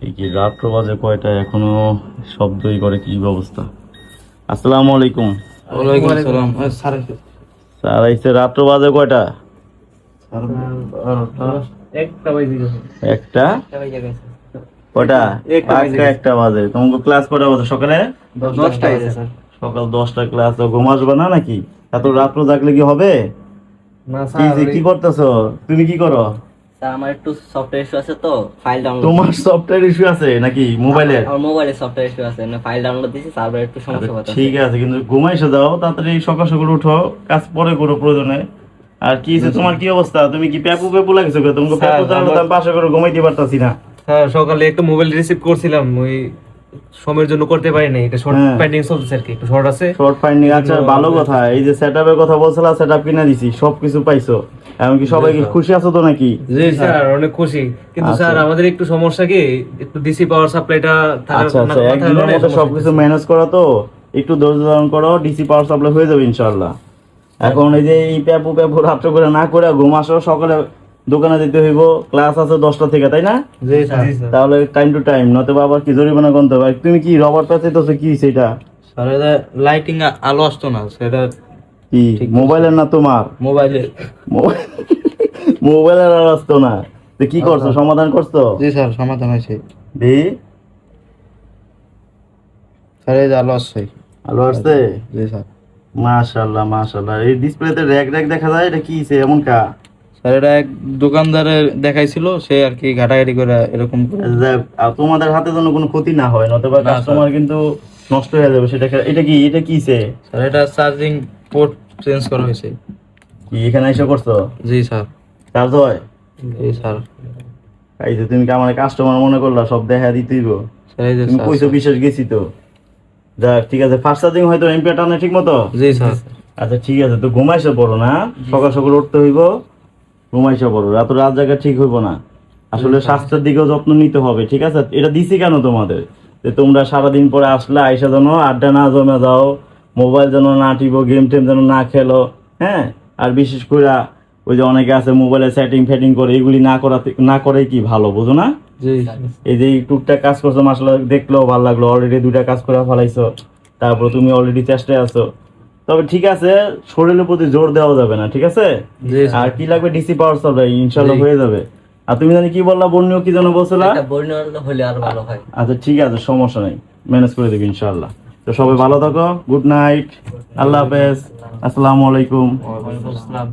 এই কি রাত্র বাজে কয়টা এখনো শব্দই করে, কি ব্যবস্থা? আসসালামু আলাইকুম। ওয়ালাইকুম আসসালাম। স্যার আইছে, রাত্র বাজে কয়টা? একটা কয়টা? একটা বাজে। তোমাকে ক্লাস কয়টা বাজে? সকালে 10টায় স্যার। সকাল 10টা ক্লাস। ঘুম আসবে না নাকি? এত রাত্র জাগলে কি হবে? না কি স্যার, যে কি করতেছো? তুমি কি করো? স্যার আমার একটু সফটওয়্যার ইস্যু আছে, তো ফাইল ডাউনলোড। তোমার সফটওয়্যার ইস্যু আছে নাকি মোবাইলে? আমার মোবাইলে সফটওয়্যার ইস্যু আছে, না ফাইল ডাউনলোড দিছি, সার্ভার একটু সমস্যা হচ্ছে। ঠিক আছে, কিন্তু ঘুমাইছে যাও তাড়াতাড়ি, সকাল সকাল উঠো, কাজ পরে করো প্রয়োজনে। আর কি হইছে, তোমার কি অবস্থা? তুমি কি প্যাপু প্যাপু লাগছো? তোমাকে স্যার, প্যাপু জানালো, আমি পাশে করে ঘুমাইতে পারতাছি না। স্যার সকালে একটা মোবাইল রিসিভ করছিলাম, ওই সময়ের জন্য করতে পারি নাই। এটা শর্ট হ্যাঁ। পেন্ডিং চলছে আর কি, একটু শর্ট আছে। শর্ট ফাইন্ডিং, আচ্ছা ভালো কথা। এই যে সেটআপের কথা বলছিলা, সেটআপ কিনে দিছি, সবকিছু পাইছো, এমনকি সবাই কি খুশি আছো তো নাকি? জি স্যার, অনেক খুশি। কিন্তু আচ্ছা। স্যার আমাদের একটু সমস্যা কি, একটু ডিসি পাওয়ার সাপ্লাইটা আচ্ছা আচ্ছা, একদিনের মধ্যে সবকিছু ম্যানেজ করো তো, একটু ধৈর্য ধারণ করো, ডিসি পাওয়ার সাপ্লাই হয়ে যাবে ইনশাআল্লাহ। এখন এই যে এই প্যাপু প্যাপু রাত্র করে না করে ঘুম আসো, সকালে দোকানে যেতে হইব, ক্লাস আছে 10টা থেকে, তাই না? জি স্যার। তাহলে টাইম টু টাইম, নয়তো আবার কি জরিমানা গুনতে হবে। তুমি কি রবার পেতে তো কি সেটা স্যার এটা লাইটিং আলো আসতো না, সেটা কি মোবাইলের না তোমার? মোবাইলে। মোবাইলের আর আসতো না, তো কি করছো, সমাধান করছো? জি স্যার, সমাধান হয়েছে। দি স্যার এই যে আলো আসছে। আলো আসছে? জি স্যার। মাশাআল্লাহ মাশাআল্লাহ। এই ডিসপ্লেতে র‍্যাক র‍্যাক দেখা যায়, এটা কি সে এমন কা? স্যার এটা এক দোকানদারের দেখাইছিল, সে আর কি ঘাটাঘাটি করে এরকম করে। তোমাদের হাতে যেন কোনো ক্ষতি না হয়, নতুবা না, কাস্টমার কিন্তু নষ্ট হয়ে যাবে। সেটা এটা কি সে? স্যার এটা চার্জিং পোর্ট চেঞ্জ করা হয়েছে। কি এখানে এসে করছো? জি স্যার। চার্জ হয়? জি স্যার। এই যে তুমি কি আমার কাস্টমার মনে করলা, সব দেখা দিতেইব। স্যার এই যে তুমি কইছো বিশেষ গেছি তো। যাক ঠিক আছে, ফার্স্ট চার্জিং হয়তো এমপিআর টানে ঠিক মতো? জি স্যার। আচ্ছা ঠিক আছে, তো ঘুমাইছো পড়ো না, সকাল সকাল উঠতে হইব, ঘুমাইছো পড়ো, রাত জায়গা ঠিক হইব না। আসলে স্বাস্থ্যের দিকেও যত্ন নিতে হবে, ঠিক আছে? এটা দিছি কেন তোমাদের, যে তোমরা সারাদিন পরে আসলে আইসা যেন আড্ডা না জমে যাও, মোবাইল যেন না টিপো, গেম টেম যেন না খেলো, হ্যাঁ? আর বিশেষ করে ওই যে অনেকে আছে মোবাইলে সেটিং ফেটিং করে, এগুলি না করে কি ভালো, বুঝো না? জি। এই যে টুকটাক কাজ করছো, মাসাল্লাহ দেখলেও ভালো লাগলো, অলরেডি 2টা কাজ করে ফেলাইছো, তারপর তুমি অলরেডি চেষ্টায় আছো। তবে ঠিক আছে, শরীরের প্রতি জোর দেওয়া যাবে না, ঠিক আছে? জি স্যার। আর কি লাগবে, ডিসি পাওয়ার সাপ্লাই ইনশাআল্লাহ জি। হয়ে যাবে। আর তুমি জানি কি বললা, বর্ণীয় কি যেন বলছিলা? এটা বর্ণনা হলে আর ভালো হয়। আচ্ছা ঠিক আছে, সমস্যা নাই, ম্যানেজ করে দেবে ইনশাআল্লাহ। তো সবাই ভালো থাকো, গুড নাইট, আল্লাহ হাফেজ, আসসালামু আলাইকুম। ওয়ালাইকুম আসসালাম।